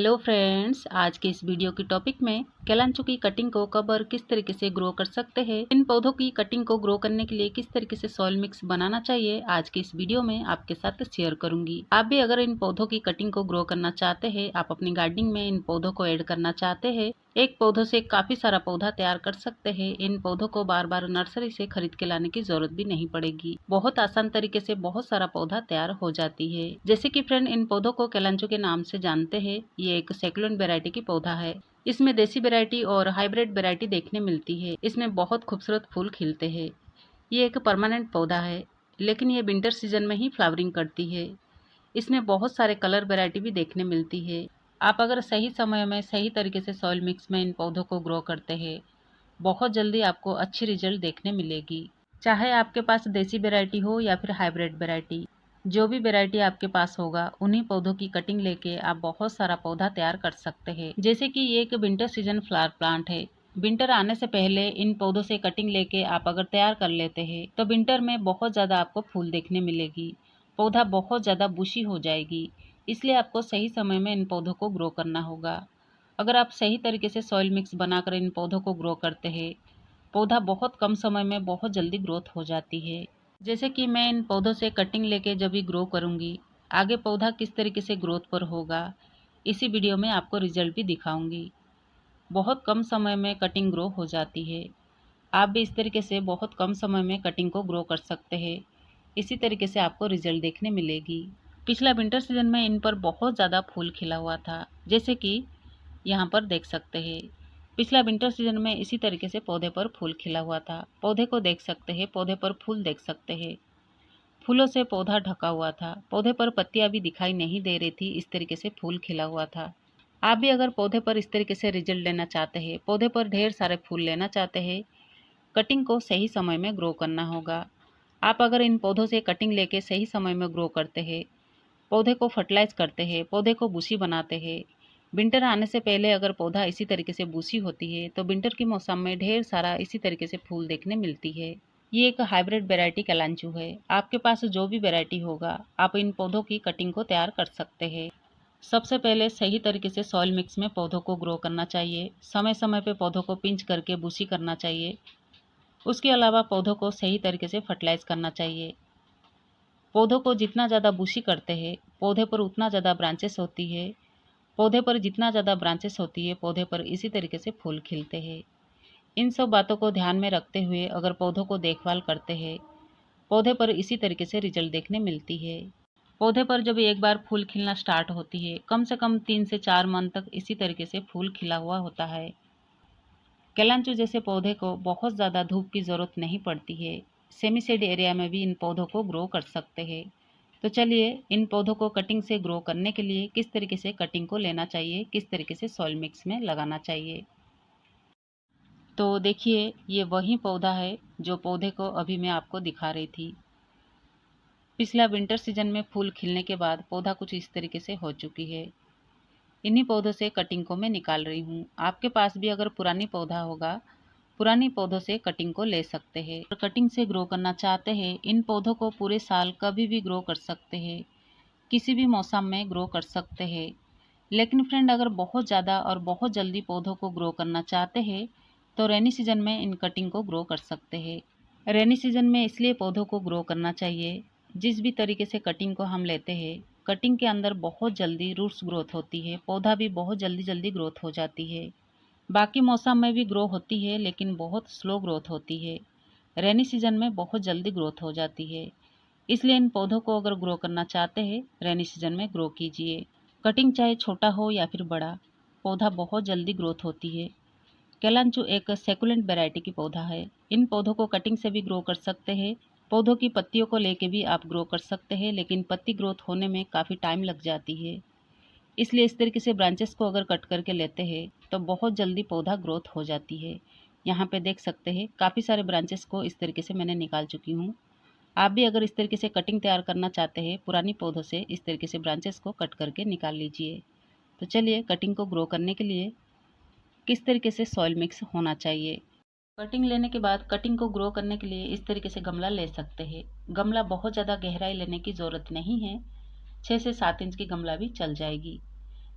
Hello friends, आज के इस वीडियो के टॉपिक में केलांचू की कटिंग को कब और किस तरीके से ग्रो कर सकते हैं, इन पौधों की कटिंग को ग्रो करने के लिए किस तरीके से सॉइल मिक्स बनाना चाहिए, आज के इस वीडियो में आपके साथ शेयर करूंगी। आप भी अगर इन पौधों की कटिंग को ग्रो करना चाहते हैं, आप अपनी गार्डनिंग में इन पौधों को ऐड करना चाहते हैं, एक पौधों से काफी सारा पौधा तैयार कर सकते हैं। इन पौधों को बार बार नर्सरी से खरीद के लाने की जरूरत भी नहीं पड़ेगी। बहुत आसान तरीके से बहुत सारा पौधा तैयार हो जाती है। जैसे कि फ्रेंड, इन पौधों को केलांचू के नाम से जानते हैं। ये एक सैकुलेंट वैरायटी की पौधा है। इसमें देसी वैरायटी और हाइब्रिड वैरायटी देखने मिलती है। इसमें बहुत खूबसूरत फूल खिलते हैं। ये एक परमानेंट पौधा है, लेकिन ये विंटर सीजन में ही फ्लावरिंग करती है। इसमें बहुत सारे कलर वैरायटी भी देखने मिलती है। आप अगर सही समय में सही तरीके से सॉइल मिक्स में इन पौधों को ग्रो करते हैं, बहुत जल्दी आपको अच्छी रिजल्ट देखने मिलेगी। चाहे आपके पास देसी वैरायटी हो या फिर हाइब्रिड वैरायटी, जो भी वैरायटी आपके पास होगा, उन्हीं पौधों की कटिंग लेके आप बहुत सारा पौधा तैयार कर सकते हैं। जैसे कि ये एक विंटर सीजन फ्लावर प्लांट है। विंटर आने से पहले इन पौधों से कटिंग लेके आप अगर तैयार कर लेते हैं, तो विंटर में बहुत ज़्यादा आपको फूल देखने मिलेगी। पौधा बहुत ज़्यादा बुशी हो जाएगी। इसलिए आपको सही समय में इन पौधों को ग्रो करना होगा। अगर आप सही तरीके से सॉइल मिक्स बनाकर इन पौधों को ग्रो करते हैं, पौधा बहुत कम समय में बहुत जल्दी ग्रोथ हो जाती है। जैसे कि मैं इन पौधों से कटिंग लेके जब भी ग्रो करूँगी, आगे पौधा किस तरीके से ग्रोथ पर होगा, इसी वीडियो में आपको रिजल्ट भी दिखाऊंगी। बहुत कम समय में कटिंग ग्रो हो जाती है। आप भी इस तरीके से बहुत कम समय में कटिंग को ग्रो कर सकते हैं। इसी तरीके से आपको रिजल्ट देखने मिलेगी। पिछला विंटर सीजन में इन पर बहुत ज़्यादा फूल खिला हुआ था, जैसे कि यहाँ पर देख सकते हैं। पिछला विंटर सीजन में इसी तरीके से पौधे पर फूल खिला हुआ था। पौधे को देख सकते हैं, पौधे पर फूल देख सकते हैं। फूलों से पौधा ढका हुआ था। पौधे पर पत्तियां भी दिखाई नहीं दे रही थी। इस तरीके से फूल खिला हुआ था। आप भी अगर पौधे पर इस तरीके से रिजल्ट लेना चाहते हैं, पौधे पर ढेर सारे फूल लेना चाहते हैं, कटिंग को सही समय में ग्रो करना होगा। आप अगर इन पौधों से कटिंग लेके सही समय में ग्रो करते हैं, पौधे को फर्टिलाइज करते हैं, पौधे को बूसी बनाते हैं, विंटर आने से पहले अगर पौधा इसी तरीके से बूसी होती है, तो विंटर के मौसम में ढेर सारा इसी तरीके से फूल देखने मिलती है। ये एक हाइब्रिड वैरायटी केलांचू है। आपके पास जो भी वैरायटी होगा, आप इन पौधों की कटिंग को तैयार कर सकते हैं। सबसे पहले सही तरीके से सॉइल मिक्स में पौधों को ग्रो करना चाहिए। समय समय पे पौधों को पिंच करके बूसी करना चाहिए। उसके अलावा पौधों को सही तरीके से फर्टिलाइज करना चाहिए। पौधों को जितना ज़्यादा बूसी करते हैं, पौधे पर उतना ज़्यादा ब्रांचेस होती है। पौधे पर जितना ज़्यादा ब्रांचेस होती है, पौधे पर इसी तरीके से फूल खिलते हैं। इन सब बातों को ध्यान में रखते हुए अगर पौधों को देखभाल करते हैं, पौधे पर इसी तरीके से रिजल्ट देखने मिलती है। पौधे पर जब एक बार फूल खिलना स्टार्ट होती है, कम से कम 3 से 4 मंथ तक इसी तरीके से फूल खिला हुआ होता है। केलांचू जैसे पौधे को बहुत ज़्यादा धूप की ज़रूरत नहीं पड़ती है। सेमी शेड एरिया में भी इन पौधों को ग्रो कर सकते हैं। तो चलिए, इन पौधों को कटिंग से ग्रो करने के लिए किस तरीके से कटिंग को लेना चाहिए, किस तरीके से सॉइल मिक्स में लगाना चाहिए। तो देखिए, ये वही पौधा है जो पौधे को अभी मैं आपको दिखा रही थी। पिछला विंटर सीजन में फूल खिलने के बाद पौधा कुछ इस तरीके से हो चुकी है। इन्हीं पौधों से कटिंग को मैं निकाल रही हूँ। आपके पास भी अगर पुरानी पौधा होगा, पुरानी पौधों से कटिंग को ले सकते हैं। और कटिंग से ग्रो करना चाहते हैं, इन पौधों को पूरे साल कभी भी ग्रो कर सकते हैं, किसी भी मौसम में ग्रो कर सकते हैं। लेकिन फ्रेंड, अगर बहुत ज़्यादा और बहुत जल्दी पौधों को ग्रो करना चाहते हैं, तो रेनी सीजन में इन कटिंग को ग्रो कर सकते हैं। रेनी सीजन में इसलिए पौधों को ग्रो करना चाहिए, जिस भी तरीके से कटिंग को हम लेते हैं, कटिंग के अंदर बहुत जल्दी रूट्स ग्रोथ होती है, पौधा भी बहुत जल्दी जल्दी ग्रोथ हो जाती है। बाकी मौसम में भी ग्रो होती है, लेकिन बहुत स्लो ग्रोथ होती है। रेनी सीजन में बहुत जल्दी ग्रोथ हो जाती है। इसलिए इन पौधों को अगर ग्रो करना चाहते हैं, रेनी सीजन में ग्रो कीजिए। कटिंग चाहे छोटा हो या फिर बड़ा, पौधा बहुत जल्दी ग्रोथ होती है। केलांचू एक सेकुलेंट वैरायटी की पौधा है। इन पौधों को कटिंग से भी ग्रो कर सकते हैं। पौधों की पत्तियों को लेके भी आप ग्रो कर सकते हैं, लेकिन पत्ती ग्रोथ होने में काफ़ी टाइम लग जाती है। इसलिए इस तरीके से ब्रांचेस को अगर कट करके लेते हैं, तो बहुत जल्दी पौधा ग्रोथ हो जाती है। यहाँ पे देख सकते हैं, काफ़ी सारे ब्रांचेस को इस तरीके से मैंने निकाल चुकी हूँ। आप भी अगर इस तरीके से कटिंग तैयार करना चाहते हैं, पुरानी पौधों से इस तरीके से ब्रांचेस को कट करके निकाल लीजिए। तो चलिए, कटिंग को ग्रो करने के लिए किस तरीके से सॉइल मिक्स होना चाहिए। कटिंग लेने के बाद कटिंग को ग्रो करने के लिए इस तरीके से गमला ले सकते हैं। गमला बहुत ज़्यादा गहराई लेने की ज़रूरत नहीं है। 6 से 7 इंच की गमला भी चल जाएगी।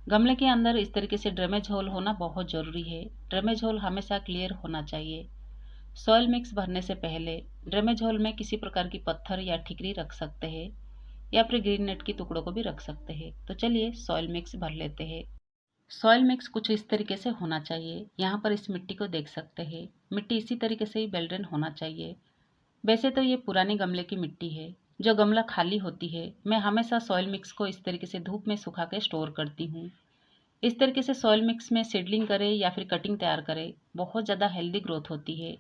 गमले के अंदर इस तरीके से ड्रेनेज होल होना बहुत ज़रूरी है। ड्रेनेज होल हमेशा क्लियर होना चाहिए। सॉइल मिक्स भरने से पहले ड्रेनेज होल में किसी प्रकार की पत्थर या ठिकरी रख सकते हैं या फिर ग्रीन नेट के टुकड़ों को भी रख सकते हैं। तो चलिए सॉइल मिक्स भर लेते हैं। सॉइल मिक्स कुछ इस तरीके से होना चाहिए। यहाँ पर इस मिट्टी को देख सकते हैं। मिट्टी इसी तरीके से ही बेल्डन होना चाहिए। वैसे तो ये पुरानी गमले की मिट्टी है। जो गमला खाली होती है, मैं हमेशा सॉइल मिक्स को इस तरीके से धूप में सुखा के स्टोर करती हूँ। इस तरीके से सॉइल मिक्स में सीडलिंग करें या फिर कटिंग तैयार करें, बहुत ज़्यादा हेल्दी ग्रोथ होती है।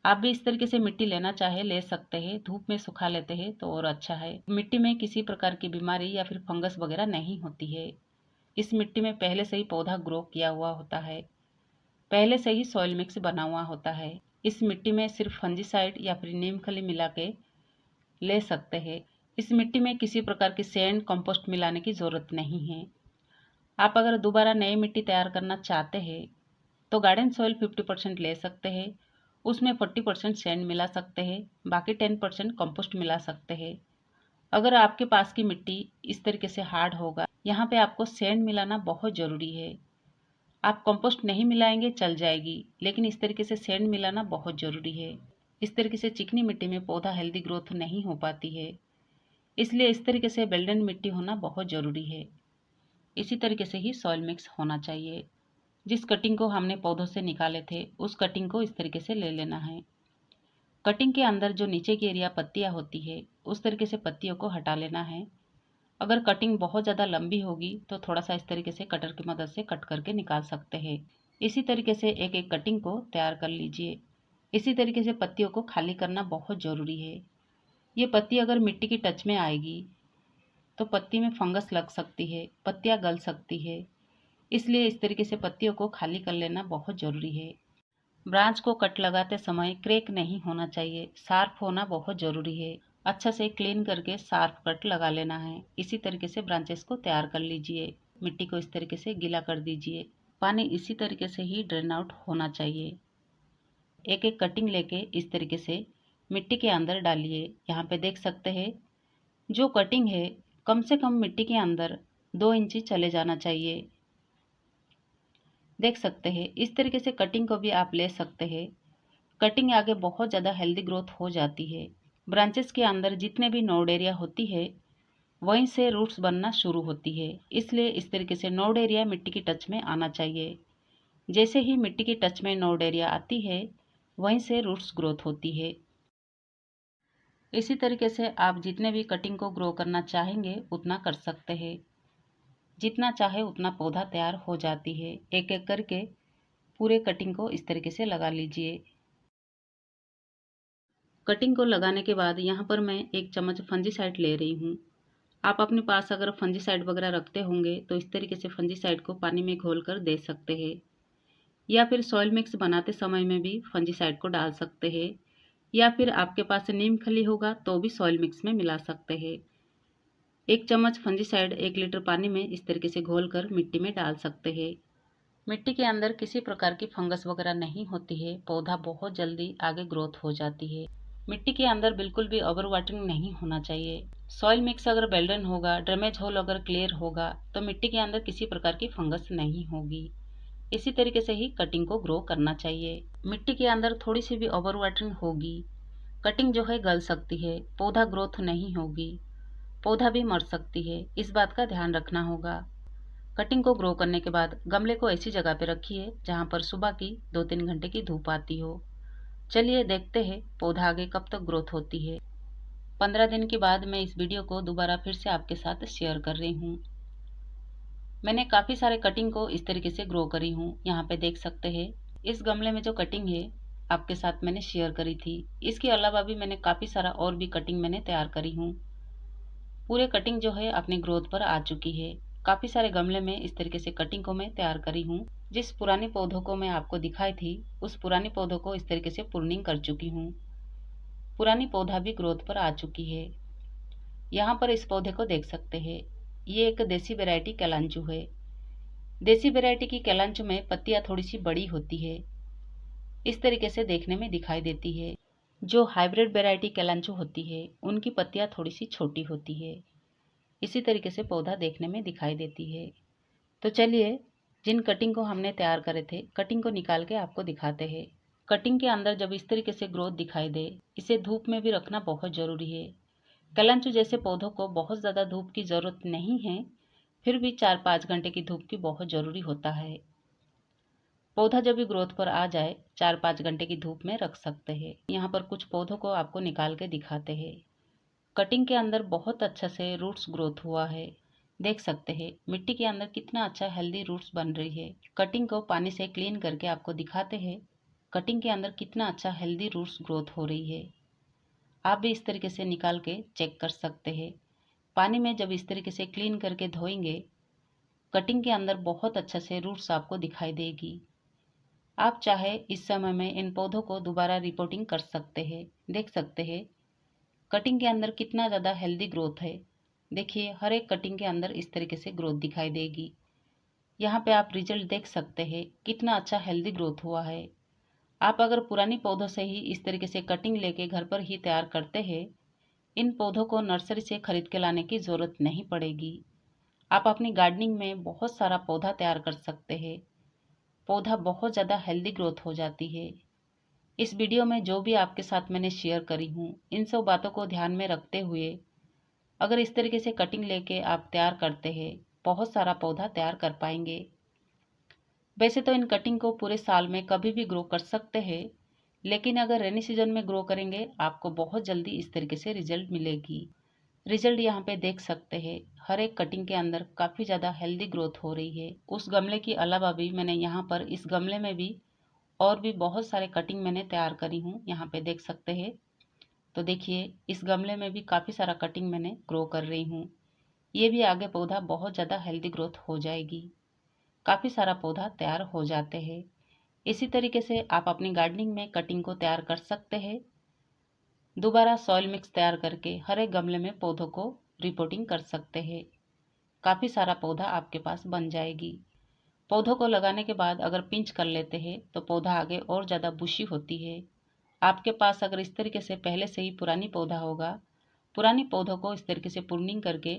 आप भी इस तरीके से मिट्टी लेना चाहे ले सकते हैं। धूप में सुखा लेते हैं तो और अच्छा है। मिट्टी में किसी प्रकार की बीमारी या फिर फंगस वगैरह नहीं होती है। इस मिट्टी में पहले से ही पौधा ग्रो किया हुआ होता है, पहले से ही सॉइल मिक्स बना हुआ होता है। इस मिट्टी में सिर्फ फंजीसाइड या फिर नीम खली मिला के ले सकते हैं। इस मिट्टी में किसी प्रकार की सैंड कंपोस्ट मिलाने की ज़रूरत नहीं है। आप अगर दोबारा नई मिट्टी तैयार करना चाहते हैं तो गार्डन सॉइल 50% ले सकते हैं। उसमें 40% सैंड मिला सकते हैं, बाकी 10% कंपोस्ट मिला सकते हैं। अगर आपके पास की मिट्टी इस तरीके से हार्ड होगा, यहाँ पे आपको सैंड मिलाना बहुत ज़रूरी है। आप कंपोस्ट नहीं मिलाएंगे चल जाएगी, लेकिन इस तरीके से सैंड मिलाना बहुत ज़रूरी है। इस तरीके से चिकनी मिट्टी में पौधा हेल्दी ग्रोथ नहीं हो पाती है, इसलिए इस तरीके से बेल्डन मिट्टी होना बहुत ज़रूरी है। इसी तरीके से ही सॉइल मिक्स होना चाहिए। जिस कटिंग को हमने पौधों से निकाले थे, उस कटिंग को इस तरीके से ले लेना है। कटिंग के अंदर जो नीचे की एरिया पत्तियां होती है, उस तरीके से पत्तियों को हटा लेना है। अगर कटिंग बहुत ज़्यादा लंबी होगी तो थोड़ा सा इस तरीके से कटर की मदद से कट करके निकाल सकते हैं। इसी तरीके से एक एक कटिंग को तैयार कर लीजिए। इसी तरीके से पत्तियों को खाली करना बहुत ज़रूरी है। ये पत्ती अगर मिट्टी की टच में आएगी तो पत्ती में फंगस लग सकती है, पत्तियां गल सकती है। इसलिए इस तरीके से पत्तियों को खाली कर लेना बहुत ज़रूरी है। ब्रांच को कट लगाते समय क्रैक नहीं होना चाहिए, शार्प होना बहुत ज़रूरी है। अच्छा से क्लीन करके शार्प कट लगा लेना है। इसी तरीके से ब्रांचेस को तैयार कर लीजिए। मिट्टी को इस तरीके से गीला कर दीजिए। पानी इसी तरीके से ही ड्रेन आउट होना चाहिए। एक एक कटिंग लेके इस तरीके से मिट्टी के अंदर डालिए। यहाँ पे देख सकते हैं, जो कटिंग है कम से कम मिट्टी के अंदर 2 इंची चले जाना चाहिए। देख सकते हैं, इस तरीके से कटिंग को भी आप ले सकते हैं। कटिंग आगे बहुत ज़्यादा हेल्दी ग्रोथ हो जाती है। ब्रांचेस के अंदर जितने भी नोड एरिया होती है, वहीं से रूट्स बनना शुरू होती है। इसलिए इस तरीके से नोड एरिया मिट्टी की टच में आना चाहिए। जैसे ही मिट्टी की टच में नोड एरिया आती है, वहीं से रूट्स ग्रोथ होती है। इसी तरीके से आप जितने भी कटिंग को ग्रो करना चाहेंगे उतना कर सकते हैं। जितना चाहे उतना पौधा तैयार हो जाती है। एक एक करके पूरे कटिंग को इस तरीके से लगा लीजिए। कटिंग को लगाने के बाद यहाँ पर मैं 1 चम्मच फंजीसाइड ले रही हूँ। आप अपने पास अगर फंजीसाइड वगैरह रखते होंगे तो इस तरीके से फंजीसाइड को पानी में घोल कर दे सकते हैं, या फिर सॉइल मिक्स बनाते समय में भी फंजीसाइड को डाल सकते हैं, या फिर आपके पास नीम खली होगा तो भी सॉइल मिक्स में मिला सकते हैं। 1 चम्मच फंजीसाइड 1 लीटर पानी में इस तरीके से घोल कर मिट्टी में डाल सकते हैं। मिट्टी के अंदर किसी प्रकार की फंगस वगैरह नहीं होती है, पौधा बहुत जल्दी आगे ग्रोथ हो जाती है। मिट्टी के अंदर बिल्कुल भी ओवर वाटरिंग नहीं होना चाहिए। सॉइल मिक्स अगर बेल्डन होगा, ड्रेनेज होल अगर क्लियर होगा तो मिट्टी के अंदर किसी प्रकार की फंगस नहीं होगी। इसी तरीके से ही कटिंग को ग्रो करना चाहिए। मिट्टी के अंदर थोड़ी सी भी ओवर वाटरिंग होगी, कटिंग जो है गल सकती है, पौधा ग्रोथ नहीं होगी, पौधा भी मर सकती है। इस बात का ध्यान रखना होगा। कटिंग को ग्रो करने के बाद गमले को ऐसी जगह पे रखिए जहाँ पर सुबह की 2-3 घंटे की धूप आती हो। चलिए देखते हैं पौधा आगे कब तक ग्रोथ होती है। 15 दिन के बाद मैं इस वीडियो को दोबारा फिर से आपके साथ शेयर कर रही हूँ। मैंने काफ़ी सारे कटिंग को इस तरीके से ग्रो करी हूँ। यहाँ पे देख सकते हैं, इस गमले में जो कटिंग है आपके साथ मैंने शेयर करी थी। इसके अलावा भी मैंने काफ़ी सारा और भी कटिंग मैंने तैयार करी हूँ। पूरे कटिंग जो है अपने ग्रोथ पर आ चुकी है। काफ़ी सारे गमले में इस तरीके से कटिंग को मैं तैयार करी हूँ। जिस पुरानी पौधों को मैं आपको दिखाई थी, उस पुरानी पौधों को इस तरीके से प्रूनिंग कर चुकी हूँ। पुरानी पौधा भी ग्रोथ पर आ चुकी है। यहाँ पर इस पौधे को देख सकते हैं, ये एक देसी वैरायटी कैलांचू है। देसी वैरायटी की कैलांचू में पत्तियाँ थोड़ी सी बड़ी होती है, इस तरीके से देखने में दिखाई देती है। जो हाइब्रिड वैरायटी कैलांचू होती है, उनकी पत्तियाँ थोड़ी सी छोटी होती है। इसी तरीके से पौधा देखने में दिखाई देती है। तो चलिए जिन कटिंग को हमने तैयार करे थे, कटिंग को निकाल के आपको दिखाते हैं। कटिंग के अंदर जब इस तरीके से ग्रोथ दिखाई दे, इसे धूप में भी रखना बहुत ज़रूरी है। कलांचू जैसे पौधों को बहुत ज़्यादा धूप की ज़रूरत नहीं है, फिर भी 4-5 घंटे की धूप की बहुत ज़रूरी होता है। पौधा जब भी ग्रोथ पर आ जाए 4-5 घंटे की धूप में रख सकते हैं। यहाँ पर कुछ पौधों को आपको निकाल के दिखाते हैं। कटिंग के अंदर बहुत अच्छा से रूट्स ग्रोथ हुआ है, देख सकते हैं मिट्टी के अंदर कितना अच्छा हेल्दी रूट्स बन रही है। कटिंग को पानी से क्लीन करके आपको दिखाते हैं कटिंग के अंदर कितना अच्छा हेल्दी रूट्स ग्रोथ हो रही है। आप भी इस तरीके से निकाल के चेक कर सकते हैं। पानी में जब इस तरीके से क्लीन करके धोएंगे, कटिंग के अंदर बहुत अच्छा से रूट्स आपको दिखाई देगी। आप चाहे इस समय में इन पौधों को दोबारा रिपोर्टिंग कर सकते हैं। देख सकते हैं कटिंग के अंदर कितना ज़्यादा हेल्दी ग्रोथ है। देखिए हर एक कटिंग के अंदर इस तरीके से ग्रोथ दिखाई देगी। यहाँ पे आप रिजल्ट देख सकते हैं कितना अच्छा हेल्दी ग्रोथ हुआ है। आप अगर पुरानी पौधों से ही इस तरीके से कटिंग लेके घर पर ही तैयार करते हैं, इन पौधों को नर्सरी से खरीद के लाने की ज़रूरत नहीं पड़ेगी। आप अपनी गार्डनिंग में बहुत सारा पौधा तैयार कर सकते हैं। पौधा बहुत ज़्यादा हेल्दी ग्रोथ हो जाती है। इस वीडियो में जो भी आपके साथ मैंने शेयर करी हूँ, इन सब बातों को ध्यान में रखते हुए अगर इस तरीके से कटिंग लेके आप तैयार करते हैं, बहुत सारा पौधा तैयार कर पाएंगे। वैसे तो इन कटिंग को पूरे साल में कभी भी ग्रो कर सकते हैं, लेकिन अगर रेनी सीजन में ग्रो करेंगे आपको बहुत जल्दी इस तरीके से रिजल्ट मिलेगी। रिजल्ट यहाँ पे देख सकते हैं हर एक कटिंग के अंदर काफ़ी ज़्यादा हेल्दी ग्रोथ हो रही है। उस गमले के अलावा भी मैंने यहाँ पर इस गमले में भी और भी बहुत सारे कटिंग मैंने तैयार करी हूँ, यहाँ पे देख सकते हैं। तो देखिए इस गमले में भी काफ़ी सारा कटिंग मैंने ग्रो कर रही हूँ। ये भी आगे पौधा बहुत ज़्यादा हेल्दी ग्रोथ हो जाएगी। काफ़ी सारा पौधा तैयार हो जाते हैं। इसी तरीके से आप अपनी गार्डनिंग में कटिंग को तैयार कर सकते हैं। दोबारा सॉइल मिक्स तैयार करके हर एक गमले में पौधों को रिपोर्टिंग कर सकते हैं। काफ़ी सारा पौधा आपके पास बन जाएगी। पौधों को लगाने के बाद अगर पिंच कर लेते हैं तो पौधा आगे और ज़्यादा बुशी होती है। आपके पास अगर इस तरीके से पहले से ही पुरानी पौधा होगा, पुरानी पौधों को इस तरीके से प्रूनिंग करके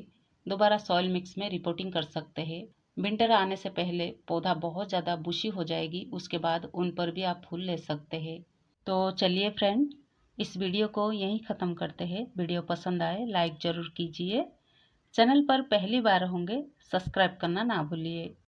दोबारा सॉइल मिक्स में रिपोर्टिंग कर सकते हैं। विंटर आने से पहले पौधा बहुत ज़्यादा बुशी हो जाएगी, उसके बाद उन पर भी आप फूल ले सकते हैं। तो चलिए फ्रेंड, इस वीडियो को यहीं ख़त्म करते हैं। वीडियो पसंद आए लाइक ज़रूर कीजिए। चैनल पर पहली बार होंगे सब्सक्राइब करना ना भूलिए।